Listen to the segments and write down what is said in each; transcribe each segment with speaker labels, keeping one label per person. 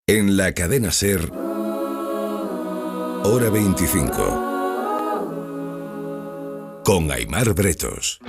Speaker 1: En la cadena SER, Hora 25, con Aimar Bretos.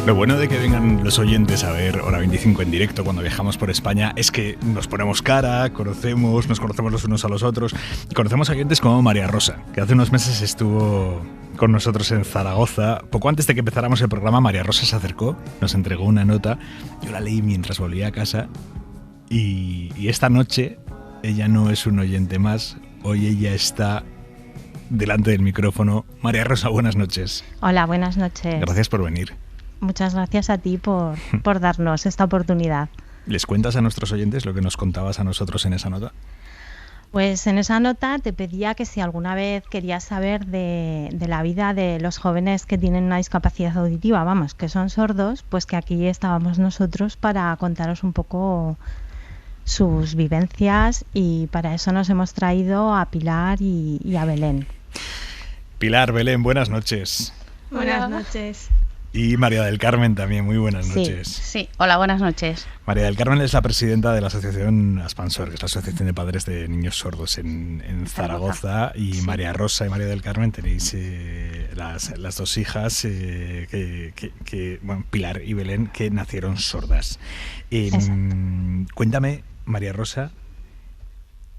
Speaker 2: Lo bueno de que vengan los oyentes a ver Hora 25 en directo cuando viajamos por España es que nos ponemos cara, nos conocemos los unos a los otros y conocemos a oyentes como María Rosa, que hace unos meses estuvo con nosotros en Zaragoza. Poco antes de que empezáramos el programa, María Rosa se acercó, nos entregó una nota, yo la leí mientras volvía a casa y esta noche ella no es un oyente más, hoy ella está delante del micrófono. María Rosa, buenas noches.
Speaker 3: Hola, buenas noches.
Speaker 2: Gracias por venir.
Speaker 3: Muchas gracias a ti por darnos esta oportunidad.
Speaker 2: ¿Les cuentas a nuestros oyentes lo que nos contabas a nosotros en esa nota?
Speaker 3: Pues en esa nota te pedía que si alguna vez querías saber de la vida de los jóvenes que tienen una discapacidad auditiva, vamos, que son sordos, pues que aquí estábamos nosotros para contaros un poco sus vivencias y para eso nos hemos traído a Pilar y a Belén.
Speaker 2: Pilar, Belén, buenas noches.
Speaker 4: Buenas noches.
Speaker 2: Y María del Carmen también, muy buenas noches.
Speaker 4: Sí, hola, buenas noches.
Speaker 2: María del Carmen es la presidenta de la asociación Aspansor, que es la Asociación de Padres de Niños Sordos en Zaragoza. Y sí. María Rosa y María del Carmen tenéis las dos hijas, bueno, Pilar y Belén, que nacieron sordas. Cuéntame, María Rosa,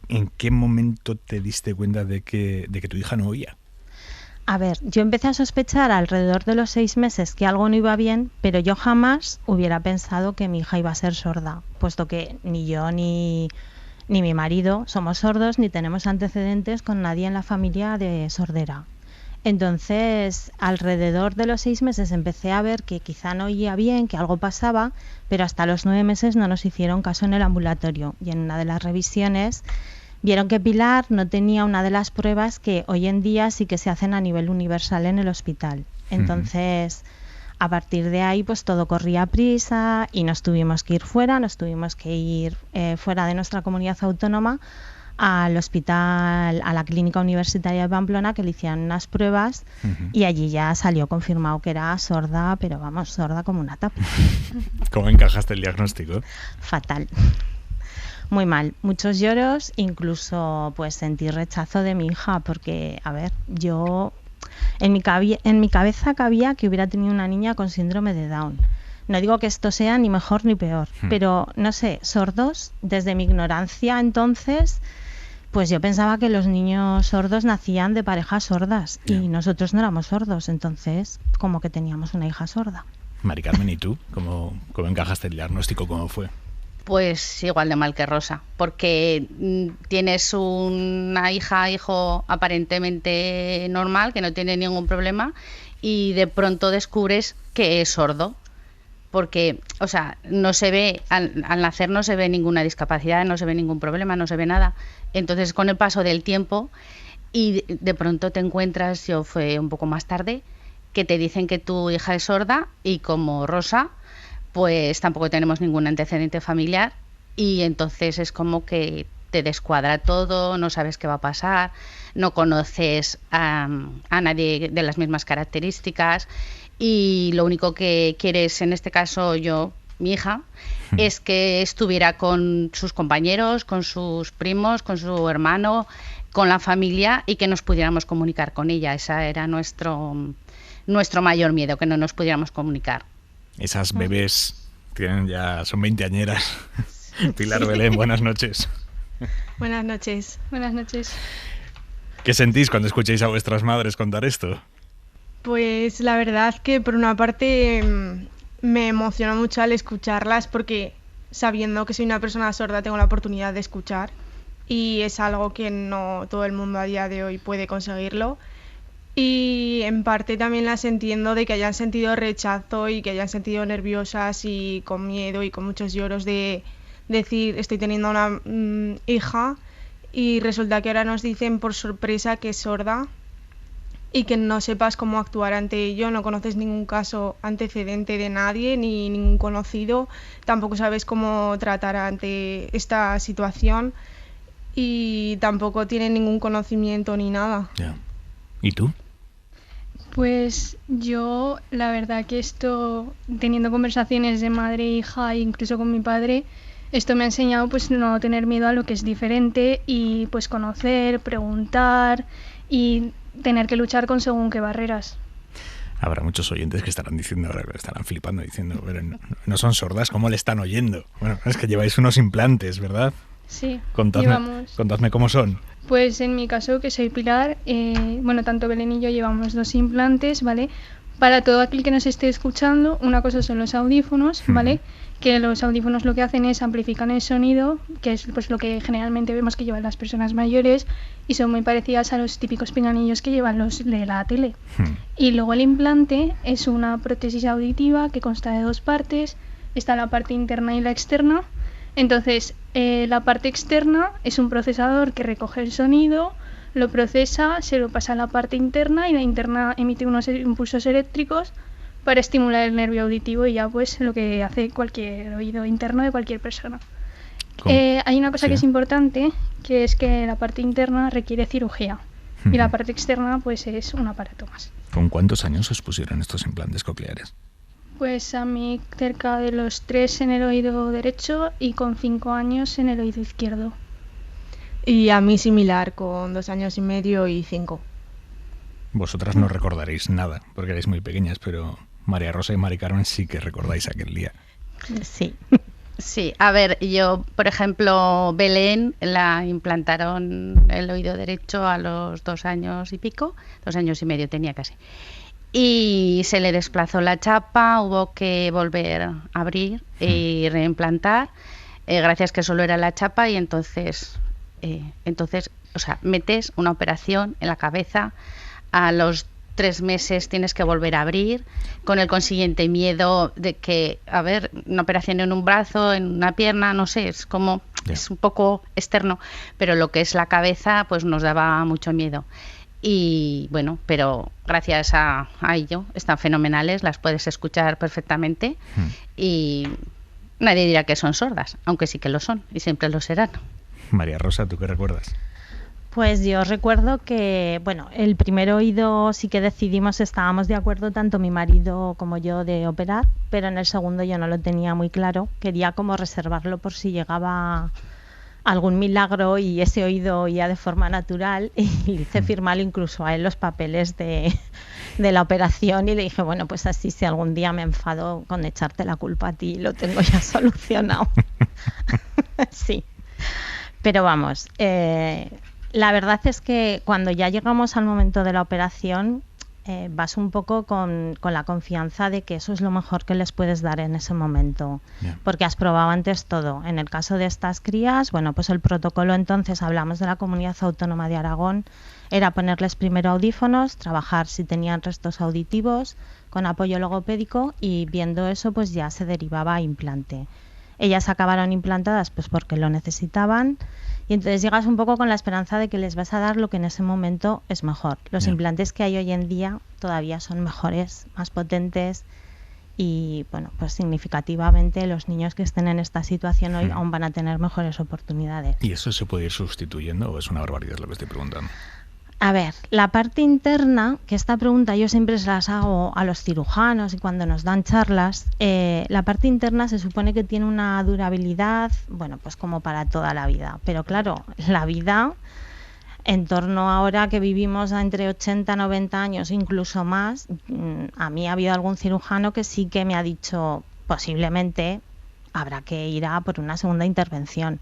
Speaker 2: ¿en qué momento te diste cuenta de que tu hija no oía?
Speaker 3: A ver, yo empecé a sospechar alrededor de los 6 meses que algo no iba bien, pero yo jamás hubiera pensado que mi hija iba a ser sorda, puesto que ni yo ni mi marido somos sordos ni tenemos antecedentes con nadie en la familia de sordera. Entonces, alrededor de los 6 meses empecé a ver que quizá no oía bien, que algo pasaba, pero hasta los 9 meses no nos hicieron caso en el ambulatorio y en una de las revisiones vieron que Pilar no tenía una de las pruebas que hoy en día sí que se hacen a nivel universal en el hospital. Entonces, a partir de ahí, pues todo corría a prisa y nos tuvimos que ir fuera de nuestra comunidad autónoma al hospital, a la clínica universitaria de Pamplona, que le hicieron unas pruebas y allí ya salió confirmado que era sorda, pero vamos, sorda como una tapa.
Speaker 2: ¿Cómo encajaste el diagnóstico?
Speaker 3: Fatal. Muy mal, muchos lloros, incluso pues sentí rechazo de mi hija, porque, a ver, yo En mi cabeza cabía que hubiera tenido una niña con síndrome de Down. No digo que esto sea ni mejor ni peor, pero no sé, sordos, desde mi ignorancia entonces, pues yo pensaba que los niños sordos nacían de parejas sordas y nosotros no éramos sordos, entonces como que teníamos una hija sorda.
Speaker 2: Mari Carmen, ¿y tú? ¿Cómo encajaste el diagnóstico? ¿Cómo fue?
Speaker 4: Pues igual de mal que Rosa, porque tienes una hijo aparentemente normal, que no tiene ningún problema, y de pronto descubres que es sordo. Porque, o sea, no se ve, al nacer no se ve ninguna discapacidad, no se ve ningún problema, no se ve nada. Entonces, con el paso del tiempo, y de pronto te encuentras, yo fue un poco más tarde, que te dicen que tu hija es sorda, y como Rosa, pues tampoco tenemos ningún antecedente familiar, y entonces es como que te descuadra todo, no sabes qué va a pasar, no conoces a nadie de las mismas características, y lo único que quieres, en este caso yo, mi hija, es que estuviera con sus compañeros, con sus primos, con su hermano, con la familia, y que nos pudiéramos comunicar con ella. Ese era nuestro mayor miedo, que no nos pudiéramos comunicar.
Speaker 2: Esas bebés son veinteañeras. Pilar Belén, buenas noches.
Speaker 5: Buenas noches.
Speaker 6: Buenas noches.
Speaker 2: ¿Qué sentís cuando escucháis a vuestras madres contar esto?
Speaker 5: Pues la verdad que por una parte me emociona mucho al escucharlas, porque sabiendo que soy una persona sorda tengo la oportunidad de escuchar, y es algo que no todo el mundo a día de hoy puede conseguirlo. Y en parte también las entiendo de que hayan sentido rechazo y que hayan sentido nerviosas y con miedo y con muchos lloros de decir estoy teniendo una hija, y resulta que ahora nos dicen por sorpresa que es sorda y que no sepas cómo actuar ante ello, no conoces ningún caso antecedente de nadie ni ningún conocido, tampoco sabes cómo tratar ante esta situación y tampoco tienen ningún conocimiento ni nada.
Speaker 2: Ya. ¿Y tú?
Speaker 6: Pues yo, la verdad que esto, teniendo conversaciones de madre e hija, incluso con mi padre, esto me ha enseñado pues no tener miedo a lo que es diferente y pues conocer, preguntar y tener que luchar con según qué barreras.
Speaker 2: Habrá muchos oyentes que estarán diciendo ahora, estarán flipando diciendo, pero no son sordas, ¿cómo le están oyendo? Bueno, es que lleváis unos implantes, ¿verdad?
Speaker 6: Sí,
Speaker 2: contadme cómo son.
Speaker 6: Pues en mi caso, que soy Pilar, tanto Belén y yo llevamos 2 implantes, ¿vale? Para todo aquel que nos esté escuchando, una cosa son los audífonos, ¿vale? Que los audífonos lo que hacen es amplificar el sonido, que es pues lo que generalmente vemos que llevan las personas mayores, y son muy parecidas a los típicos pinganillos que llevan los de la tele. Y luego el implante es una prótesis auditiva que consta de 2 partes, está la parte interna y la externa. Entonces, la parte externa es un procesador que recoge el sonido, lo procesa, se lo pasa a la parte interna, y la interna emite unos impulsos eléctricos para estimular el nervio auditivo, y ya pues lo que hace cualquier oído interno de cualquier persona. Hay una cosa que es importante, que es que la parte interna requiere cirugía y la parte externa pues es un aparato más.
Speaker 2: ¿Con cuántos años os pusieron estos implantes cocleares?
Speaker 6: Pues a mí cerca de los 3 en el oído derecho y con 5 años en el oído izquierdo.
Speaker 5: Y a mí similar, con 2 años y medio y 5.
Speaker 2: Vosotras no recordaréis nada, porque erais muy pequeñas, pero María Rosa y Mari Carmen sí que recordáis aquel día.
Speaker 3: Sí.
Speaker 4: Sí, a ver, yo, por ejemplo, Belén la implantaron el oído derecho a los 2 años y pico, 2 años y medio tenía casi. Y se le desplazó la chapa, hubo que volver a abrir y reimplantar, gracias que solo era la chapa, y entonces, o sea, metes una operación en la cabeza, a los 3 meses tienes que volver a abrir, con el consiguiente miedo de que, a ver, una operación en un brazo, en una pierna, no sé, es como, es un poco externo, pero lo que es la cabeza, pues nos daba mucho miedo. Y bueno, pero gracias a ello están fenomenales, las puedes escuchar perfectamente y nadie dirá que son sordas, aunque sí que lo son y siempre lo serán.
Speaker 2: María Rosa, ¿tú qué recuerdas?
Speaker 3: Pues yo recuerdo que, el primer oído sí que decidimos, estábamos de acuerdo tanto mi marido como yo de operar, pero en el segundo yo no lo tenía muy claro, quería como reservarlo por si llegaba algún milagro y ese oído oía de forma natural, y le hice firmar incluso a él los papeles de la operación, y le dije, bueno, pues así si algún día me enfado con echarte la culpa a ti, lo tengo ya solucionado. Sí, pero vamos, la verdad es que cuando ya llegamos al momento de la operación, vas un poco con la confianza de que eso es lo mejor que les puedes dar en ese momento, porque has probado antes todo. En el caso de estas crías, bueno, pues el protocolo, entonces hablamos de la Comunidad Autónoma de Aragón, era ponerles primero audífonos, trabajar si tenían restos auditivos con apoyo logopédico, y viendo eso pues ya se derivaba a implante. Ellas acabaron implantadas pues porque lo necesitaban, y entonces llegas un poco con la esperanza de que les vas a dar lo que en ese momento es mejor. Los implantes que hay hoy en día todavía son mejores, más potentes, y bueno, pues significativamente los niños que estén en esta situación hoy aún van a tener mejores oportunidades.
Speaker 2: ¿Y eso se puede ir sustituyendo o es una barbaridad lo que estoy preguntando?
Speaker 3: A ver, la parte interna, que esta pregunta yo siempre se las hago a los cirujanos y cuando nos dan charlas, la parte interna se supone que tiene una durabilidad, bueno, pues como para toda la vida. Pero claro, la vida, en torno ahora que vivimos a entre 80, 90 años, incluso más, a mí ha habido algún cirujano que sí que me ha dicho, posiblemente habrá que ir a por una segunda intervención.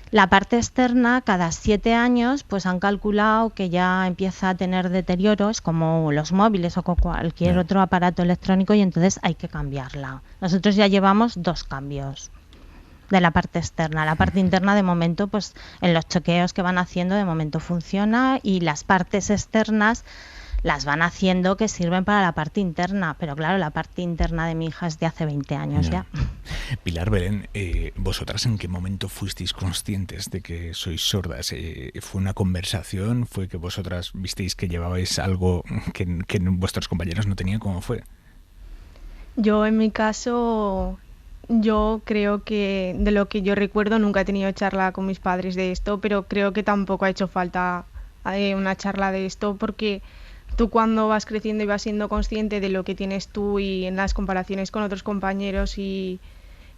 Speaker 3: La parte externa, cada 7 años, pues han calculado que ya empieza a tener deterioros, como los móviles o cualquier otro aparato electrónico, y entonces hay que cambiarla. Nosotros ya llevamos 2 cambios de la parte externa. La parte interna, de momento, pues en los chequeos que van haciendo, de momento funciona, y las partes externas las van haciendo que sirven para la parte interna, pero claro, la parte interna de mi hija es de hace 20 años ya.
Speaker 2: Pilar, Belén, ¿vosotras en qué momento fuisteis conscientes de que sois sordas? ¿Fue una conversación? ¿Fue que vosotras visteis que llevabais algo que vuestros compañeros no tenían? ¿Cómo fue?
Speaker 5: Yo, en mi caso, yo creo que, de lo que yo recuerdo, nunca he tenido charla con mis padres de esto, pero creo que tampoco ha hecho falta una charla de esto, porque tú, cuando vas creciendo y vas siendo consciente de lo que tienes tú, y en las comparaciones con otros compañeros y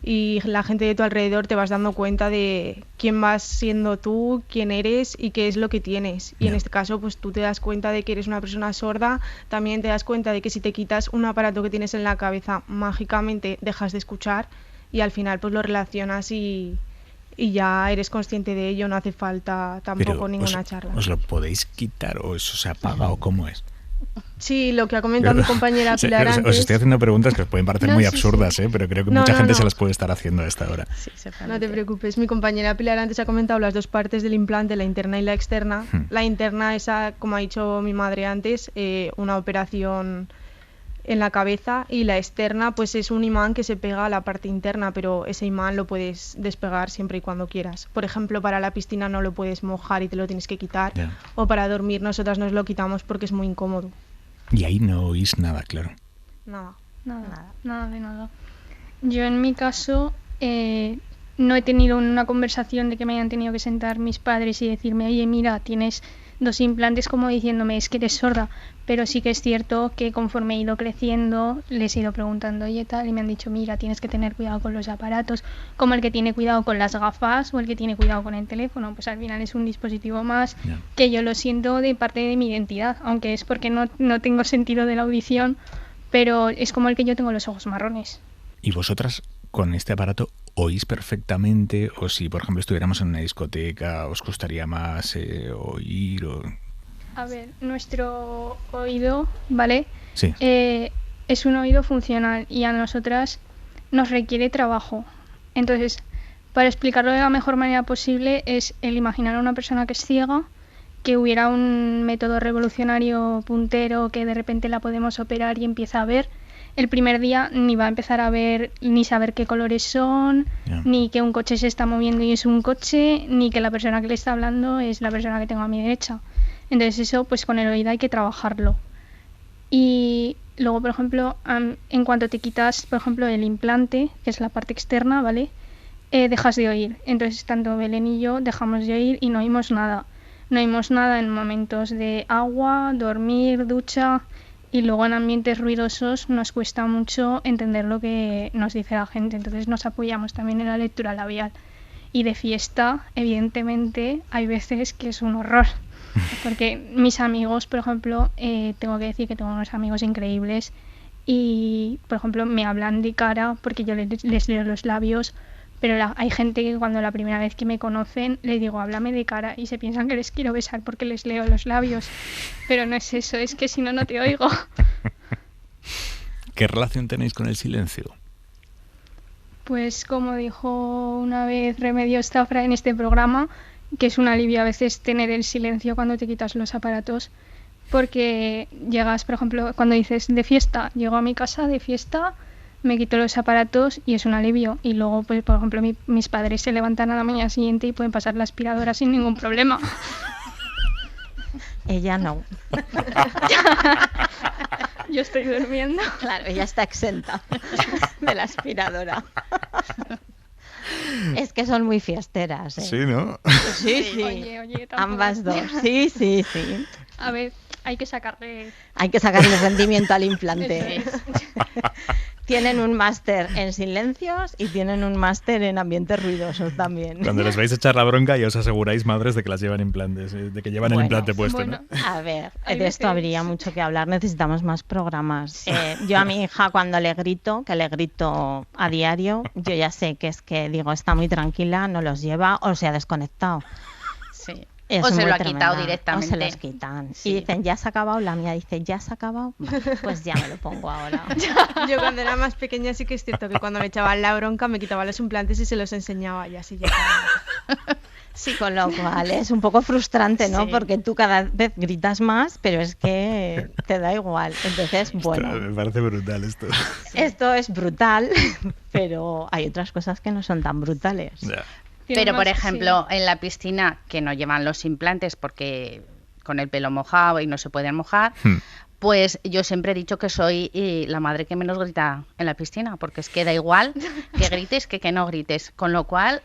Speaker 5: la gente de tu alrededor, te vas dando cuenta de quién vas siendo tú, quién eres y qué es lo que tienes. Y en este caso, pues tú te das cuenta de que eres una persona sorda, también te das cuenta de que si te quitas un aparato que tienes en la cabeza, mágicamente dejas de escuchar, y al final pues lo relacionas y ya eres consciente de ello, no hace falta tampoco ninguna charla.
Speaker 2: ¿Os lo podéis quitar o eso se apaga o cómo es?
Speaker 5: Sí, lo que ha comentado mi compañera Pilar antes...
Speaker 2: Os estoy haciendo preguntas que os pueden parecer muy absurdas, pero creo que mucha gente se las puede estar haciendo a esta hora.
Speaker 3: Sí,
Speaker 5: no te preocupes, mi compañera Pilar antes ha comentado las 2 partes del implante, la interna y la externa. La interna es, como ha dicho mi madre antes, una operación en la cabeza, y la externa pues es un imán que se pega a la parte interna, pero ese imán lo puedes despegar siempre y cuando quieras. Por ejemplo, para la piscina no lo puedes mojar y te lo tienes que quitar, o para dormir nosotras nos lo quitamos porque es muy incómodo.
Speaker 2: Y ahí no oís nada, claro.
Speaker 5: Nada
Speaker 6: de nada. Yo, en mi caso, no he tenido una conversación de que me hayan tenido que sentar mis padres y decirme, oye, mira, tienes 2 implantes, como diciéndome, es que eres sorda. Pero sí que es cierto que conforme he ido creciendo, les he ido preguntando, oye, tal, y me han dicho, mira, tienes que tener cuidado con los aparatos, como el que tiene cuidado con las gafas o el que tiene cuidado con el teléfono. Pues al final es un dispositivo más que yo lo siento de parte de mi identidad, aunque es porque no tengo sentido de la audición, pero es como el que yo tengo los ojos marrones.
Speaker 2: ¿Y vosotras con este aparato oís perfectamente? O si, por ejemplo, estuviéramos en una discoteca, ¿os costaría más oír?
Speaker 6: A ver, nuestro oído, ¿vale?
Speaker 2: Sí.
Speaker 6: Es un oído funcional y a nosotras nos requiere trabajo. Entonces, para explicarlo de la mejor manera posible, es el imaginar a una persona que es ciega, que hubiera un método revolucionario puntero que de repente la podemos operar y empieza a ver. El primer día ni va a empezar a ver ni saber qué colores son, ni que un coche se está moviendo y es un coche, ni que la persona que le está hablando es la persona que tengo a mi derecha. Entonces eso, pues con el oído hay que trabajarlo. Y luego, por ejemplo, en cuanto te quitas, por ejemplo, el implante, que es la parte externa, ¿vale? Dejas de oír. Entonces tanto Belén y yo dejamos de oír y no oímos nada. No oímos nada en momentos de agua, dormir, ducha... Y luego en ambientes ruidosos nos cuesta mucho entender lo que nos dice la gente, entonces nos apoyamos también en la lectura labial. Y de fiesta, evidentemente, hay veces que es un horror. Porque mis amigos, por ejemplo, tengo que decir que tengo unos amigos increíbles y, por ejemplo, me hablan de cara porque yo les leo los labios, pero hay gente que cuando la primera vez que me conocen les digo, háblame de cara y se piensan que les quiero besar porque les leo los labios. Pero no es eso, es que si no, no te oigo.
Speaker 2: ¿Qué relación tenéis con el silencio?
Speaker 6: Pues como dijo una vez Remedios Zafra en este programa, que es un alivio a veces tener el silencio cuando te quitas los aparatos, porque llegas, por ejemplo, cuando dices de fiesta, llego a mi casa de fiesta, me quito los aparatos y es un alivio. Y luego, pues por ejemplo, mis padres se levantan a la mañana siguiente y pueden pasar la aspiradora sin ningún problema.
Speaker 3: Ella no.
Speaker 6: Yo estoy durmiendo.
Speaker 3: Claro, ella está exenta de la aspiradora. Es que son muy fiesteras, ¿eh?
Speaker 2: Sí, ¿no?
Speaker 3: Sí, sí.
Speaker 6: Oye,
Speaker 3: Ambas dos. Sí, sí, sí.
Speaker 6: A ver, hay que sacarle
Speaker 3: rendimiento al implante. Tienen un máster en silencios y tienen un máster en ambientes ruidosos también.
Speaker 2: Cuando les vais a echar la bronca ya os aseguráis, madres, de que las llevan implantes, de que llevan el implante puesto, ¿no?
Speaker 3: A ver, de esto habría mucho que hablar, necesitamos más programas. Yo a mi hija cuando le grito, que le grito a diario, yo ya sé que es que digo, está muy tranquila, no los lleva o se ha desconectado.
Speaker 4: Sí.
Speaker 3: Es
Speaker 4: o se lo ha
Speaker 3: tremenda.
Speaker 4: quitado directamente.
Speaker 3: O se los quitan.
Speaker 4: Sí.
Speaker 3: Y dicen, ¿ya se ha acabado? La mía dice, ¿ya se ha acabado? Vale, pues ya me lo pongo ahora.
Speaker 5: Yo cuando era más pequeña sí que es cierto que cuando me echaban la bronca me quitaba los implantes y se los enseñaba y así ya.
Speaker 3: Sí, con lo cual es un poco frustrante, ¿no?
Speaker 4: Sí.
Speaker 3: Porque tú cada vez gritas más, pero es que te da igual. Entonces, bueno,
Speaker 2: Ostras, me parece brutal esto.
Speaker 3: esto es brutal, pero hay otras cosas que no son tan brutales.
Speaker 2: Ya.
Speaker 4: Pero, por
Speaker 6: Más,
Speaker 4: ejemplo, en la piscina, que no llevan los implantes porque con el pelo mojado y no se pueden mojar, pues yo siempre he dicho que soy la madre que menos grita en la piscina, porque es que da igual que grites que no grites. Con lo cual,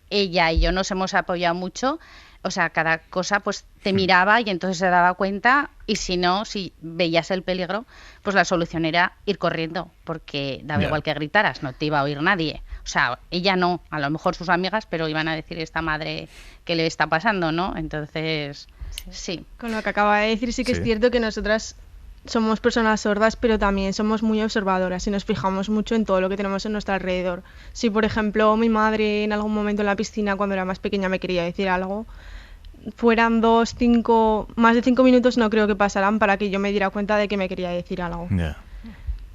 Speaker 4: ella y yo nos hemos apoyado mucho. O sea, cada cosa pues te miraba y entonces se daba cuenta, y si no, si veías el peligro, pues la solución era ir corriendo, porque daba igual que gritaras, no te iba a oír nadie. O sea, ella no, a lo mejor sus amigas, pero iban a decir, esta madre, ¿qué le está pasando, no? Entonces, sí.
Speaker 5: Con lo que acaba de decir sí que
Speaker 2: Sí.
Speaker 5: es cierto que nosotras somos personas sordas, pero también somos muy observadoras y nos fijamos mucho en todo lo que tenemos en nuestro alrededor. Si, por ejemplo, mi madre en algún momento en la piscina, cuando era más pequeña, me quería decir algo, fueran más de 5 minutos no creo que pasaran para que yo me diera cuenta de que me quería decir algo.
Speaker 2: Ya.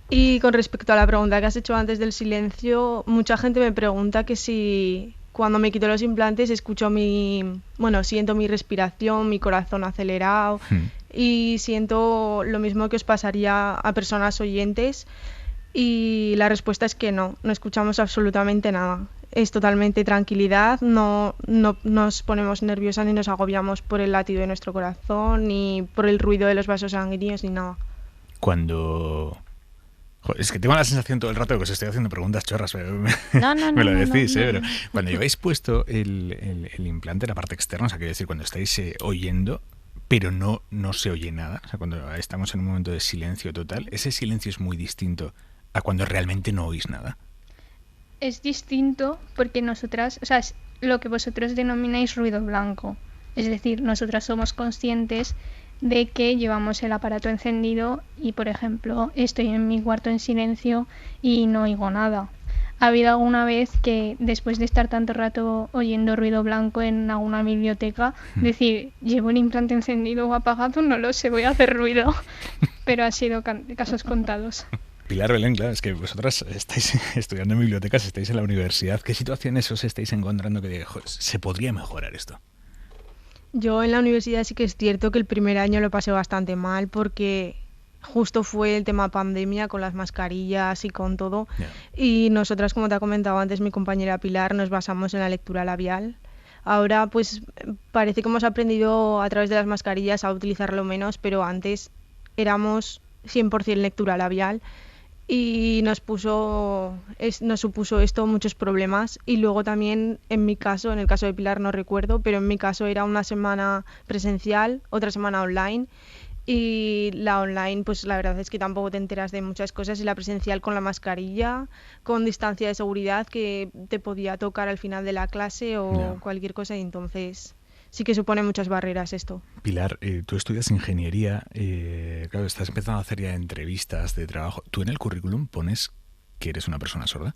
Speaker 5: Y con respecto a la pregunta que has hecho antes del silencio, mucha gente me pregunta que si cuando me quito los implantes siento mi respiración, mi corazón acelerado y siento lo mismo que os pasaría a personas oyentes, y la respuesta es que no escuchamos absolutamente nada. Es totalmente tranquilidad, no nos ponemos nerviosas ni nos agobiamos por el latido de nuestro corazón, ni por el ruido de los vasos sanguíneos, ni nada.
Speaker 2: Cuando... Joder, es que tengo la sensación todo el rato de que os estoy haciendo preguntas chorras, pero me
Speaker 3: No,
Speaker 2: lo decís,
Speaker 3: no.
Speaker 2: Pero cuando lleváis puesto el implante en la parte externa, o sea, quiero decir, cuando estáis oyendo, pero no se oye nada, o sea, cuando estamos en un momento de silencio total, ese silencio es muy distinto a cuando realmente no oís nada.
Speaker 6: Es distinto porque nosotras, o sea, es lo que vosotros denomináis ruido blanco. Es decir, nosotras somos conscientes de que llevamos el aparato encendido y, por ejemplo, estoy en mi cuarto en silencio y no oigo nada. Ha habido alguna vez que después de estar tanto rato oyendo ruido blanco en alguna biblioteca, decir, ¿llevo el implante encendido o apagado? No lo sé, voy a hacer ruido. Pero han sido casos contados.
Speaker 2: Pilar, Belén, claro, es que vosotras estáis estudiando en bibliotecas, estáis en la universidad. ¿Qué situaciones os estáis encontrando que digáis, joder, se podría mejorar esto?
Speaker 5: Yo en la universidad sí que es cierto que el primer año lo pasé bastante mal porque justo fue el tema pandemia con las mascarillas y con todo.
Speaker 2: Yeah.
Speaker 5: Y nosotras, como te ha comentado antes mi compañera Pilar, nos basamos en la lectura labial. Ahora pues parece que hemos aprendido a través de las mascarillas a utilizarlo menos, pero antes éramos 100% lectura labial y nos supuso esto muchos problemas. Y luego también en mi caso, en el caso de Pilar no recuerdo, pero en mi caso era una semana presencial, otra semana online, Y la online, pues la verdad es que tampoco te enteras de muchas cosas, y la presencial con la mascarilla, con distancia de seguridad que te podía tocar al final de la clase o cualquier cosa, y entonces sí que supone muchas barreras esto.
Speaker 2: Pilar, tú estudias ingeniería, claro, estás empezando a hacer ya entrevistas de trabajo. ¿Tú en el currículum pones que eres una persona sorda?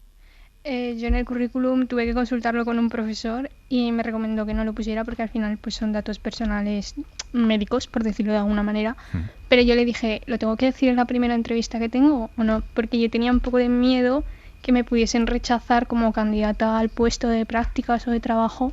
Speaker 6: Yo en el currículum tuve que consultarlo con un profesor y me recomendó que no lo pusiera porque al final pues son datos personales médicos, por decirlo de alguna manera. Pero yo le dije, ¿lo tengo que decir en la primera entrevista que tengo o no? Porque yo tenía un poco de miedo que me pudiesen rechazar como candidata al puesto de prácticas o de trabajo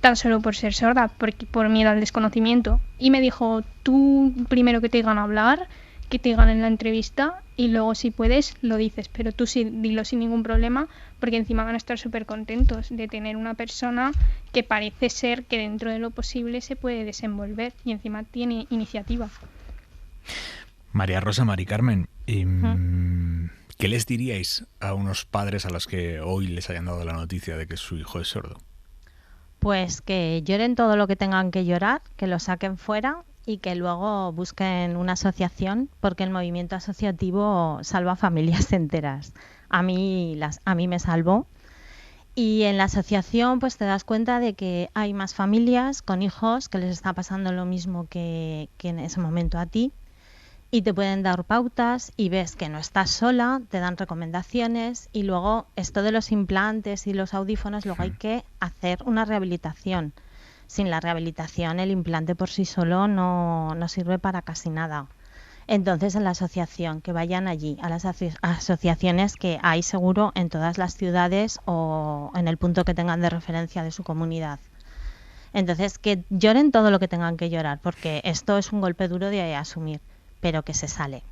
Speaker 6: tan solo por ser sorda, por miedo al desconocimiento. Y me dijo, tú primero que te digan hablar, que te digan en la entrevista, y luego si puedes lo dices, pero tú sí dilo sin ningún problema, porque encima van a estar súper contentos de tener una persona que parece ser que dentro de lo posible se puede desenvolver y encima tiene iniciativa.
Speaker 2: María Rosa, Mari Carmen, ¿qué les diríais a unos padres a los que hoy les hayan dado la noticia de que su hijo es sordo?
Speaker 3: Pues que lloren todo lo que tengan que llorar, que lo saquen fuera y que luego busquen una asociación, porque el movimiento asociativo salva familias enteras. A mí me salvó. Y en la asociación pues te das cuenta de que hay más familias con hijos que les está pasando lo mismo que en ese momento a ti, y te pueden dar pautas y ves que no estás sola, te dan recomendaciones, y luego esto de los implantes y los audífonos, luego hay que hacer una rehabilitación. Sin la rehabilitación el implante por sí solo no sirve para casi nada. Entonces en la asociación, que vayan allí, a las asociaciones que hay seguro en todas las ciudades o en el punto que tengan de referencia de su comunidad. Entonces que lloren todo lo que tengan que llorar, porque esto es un golpe duro de asumir, pero que se sale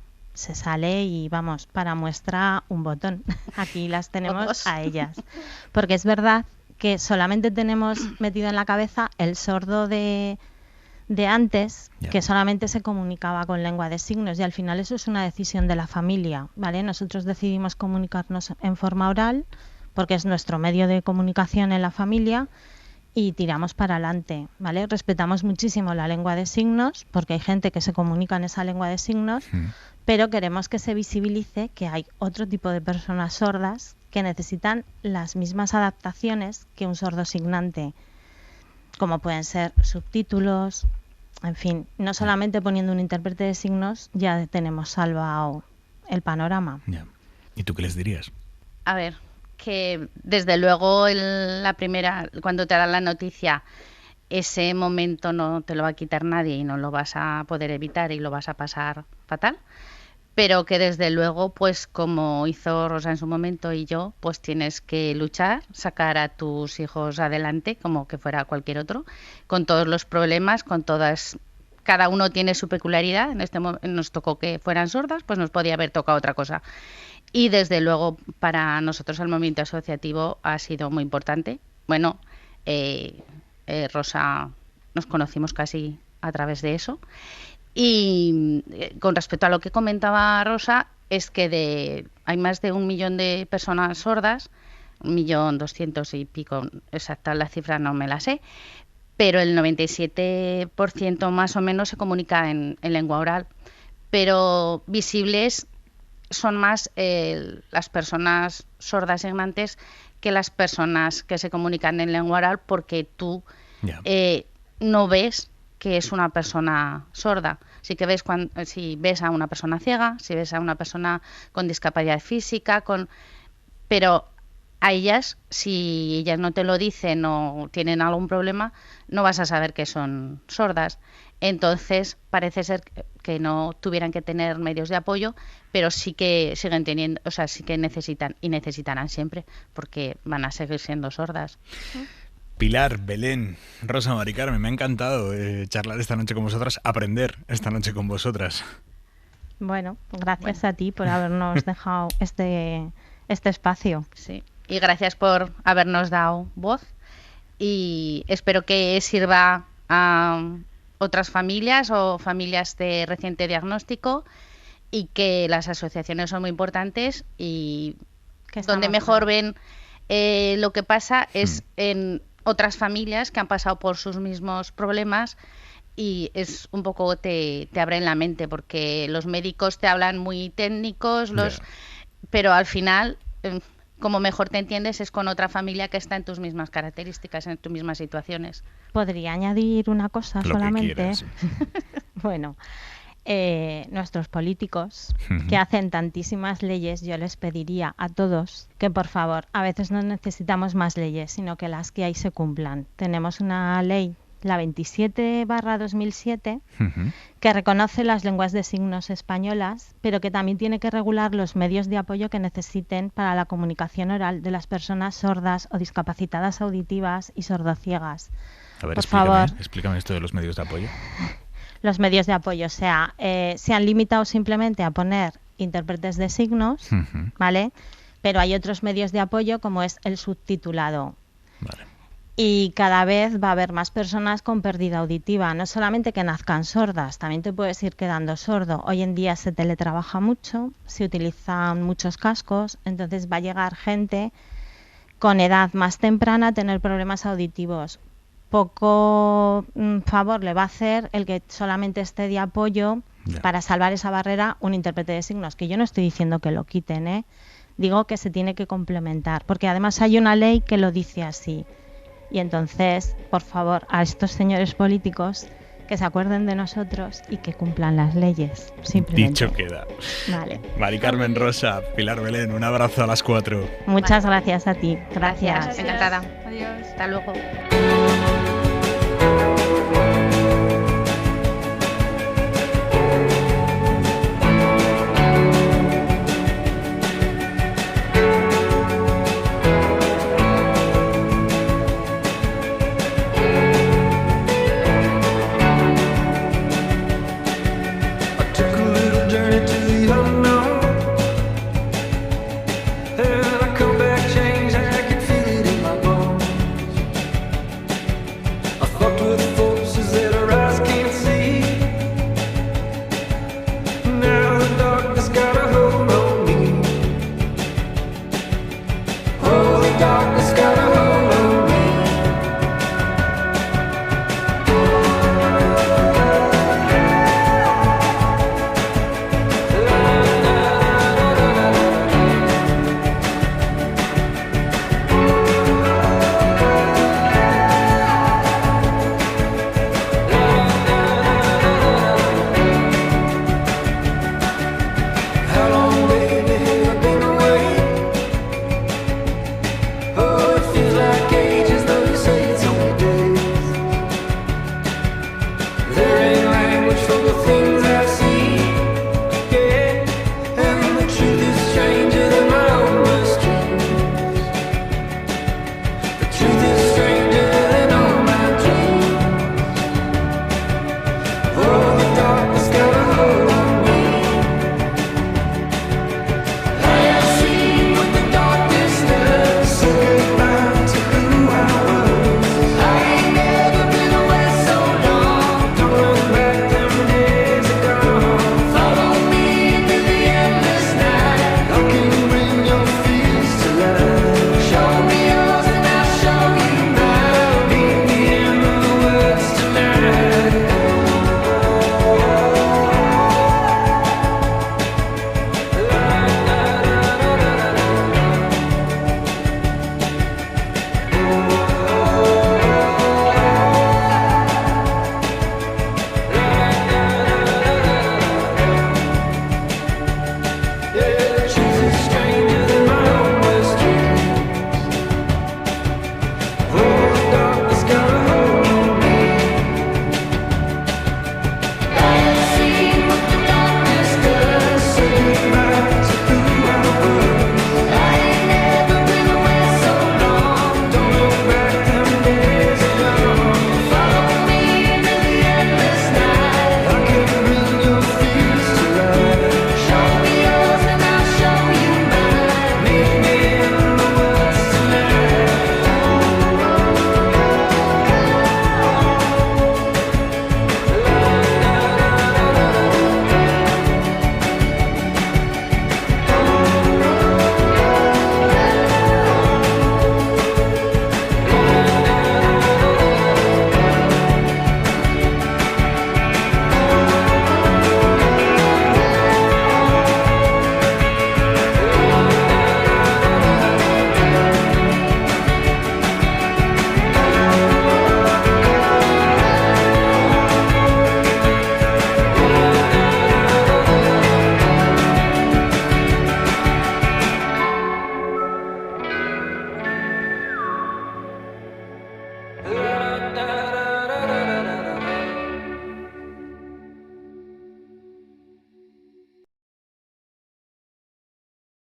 Speaker 3: y vamos, para muestra un botón. Aquí las tenemos a ellas, porque es verdad que solamente tenemos metido en la cabeza el sordo de antes, que solamente se comunicaba con lengua de signos, y al final eso es una decisión de la familia, ¿vale? Nosotros decidimos comunicarnos en forma oral porque es nuestro medio de comunicación en la familia, y tiramos para adelante, ¿vale? Respetamos muchísimo la lengua de signos porque hay gente que se comunica en esa lengua de signos, pero queremos que se visibilice que hay otro tipo de personas sordas que necesitan las mismas adaptaciones que un sordo signante, como pueden ser subtítulos, en fin, no solamente poniendo un intérprete de signos ya tenemos salvado el panorama.
Speaker 2: ¿Y tú qué les dirías?
Speaker 4: A ver, que desde luego la primera, cuando te dan la noticia, ese momento no te lo va a quitar nadie y no lo vas a poder evitar y lo vas a pasar fatal, pero que desde luego, pues como hizo Rosa en su momento y yo, pues tienes que luchar, sacar a tus hijos adelante como que fuera cualquier otro, con todos los problemas, con todas... Cada uno tiene su peculiaridad. En este momento nos tocó que fueran sordas, pues nos podía haber tocado otra cosa. Y desde luego para nosotros el movimiento asociativo ha sido muy importante. Bueno, Rosa, nos conocimos casi a través de eso. Y con respecto a lo que comentaba Rosa, es que hay más de 1 millón de personas sordas, 1.200.000 y pico, exacta la cifra no me la sé, pero el 97% más o menos se comunica en lengua oral. Pero visibles son más las personas sordas signantes que las personas que se comunican en lengua oral, porque tú no ves que es una persona sorda. Sí que ves si ves a una persona ciega, si ves a una persona con discapacidad física, pero a ellas, si ellas no te lo dicen o tienen algún problema, no vas a saber que son sordas. Entonces parece ser que no tuvieran que tener medios de apoyo, pero sí que siguen teniendo, o sea, sí que necesitan y necesitarán siempre, porque van a seguir siendo sordas.
Speaker 2: Pilar, Belén, Rosa, Mari Carmen, me ha encantado charlar esta noche con vosotras, aprender esta noche con vosotras.
Speaker 3: Bueno, gracias a ti por habernos dejado este espacio.
Speaker 4: Sí, y gracias por habernos dado voz, y espero que sirva a otras familias o familias de reciente diagnóstico, y que las asociaciones son muy importantes, y donde mejor ven lo que pasa es en otras familias que han pasado por sus mismos problemas y es un poco te abren la mente, porque los médicos te hablan muy técnicos, pero al final, como mejor te entiendes es con otra familia que está en tus mismas características, en tus mismas situaciones.
Speaker 3: ¿Podría añadir una cosa
Speaker 2: Lo
Speaker 3: solamente?
Speaker 2: que quieras.
Speaker 3: Bueno, nuestros políticos que hacen tantísimas leyes, yo les pediría a todos que por favor, a veces no necesitamos más leyes, sino que las que hay se cumplan. Tenemos una ley, la 27/2007, que reconoce las lenguas de signos españolas, pero que también tiene que regular los medios de apoyo que necesiten para la comunicación oral de las personas sordas o discapacitadas auditivas y sordociegas.
Speaker 2: A ver,
Speaker 3: por favor,
Speaker 2: explícame esto de los medios de apoyo.
Speaker 3: Los medios de apoyo, o sea, se han limitado simplemente a poner intérpretes de signos, ¿vale? Pero hay otros medios de apoyo como es el subtitulado.
Speaker 2: Vale.
Speaker 3: Y cada vez va a haber más personas con pérdida auditiva, no solamente que nazcan sordas, también te puedes ir quedando sordo. Hoy en día se teletrabaja mucho, se utilizan muchos cascos, entonces va a llegar gente con edad más temprana a tener problemas auditivos. Poco favor le va a hacer el que solamente esté de apoyo para salvar esa barrera un intérprete de signos, que yo no estoy diciendo que lo quiten, digo que se tiene que complementar, porque además hay una ley que lo dice así. Y entonces, por favor, a estos señores políticos que se acuerden de nosotros y que cumplan las leyes, simplemente.
Speaker 2: Dicho queda.
Speaker 3: Vale.
Speaker 2: Mari Carmen Rosa, Pilar Belén, un abrazo a las 4.
Speaker 3: Muchas gracias a ti. Gracias.
Speaker 4: Encantada.
Speaker 6: Adiós.
Speaker 4: Hasta luego.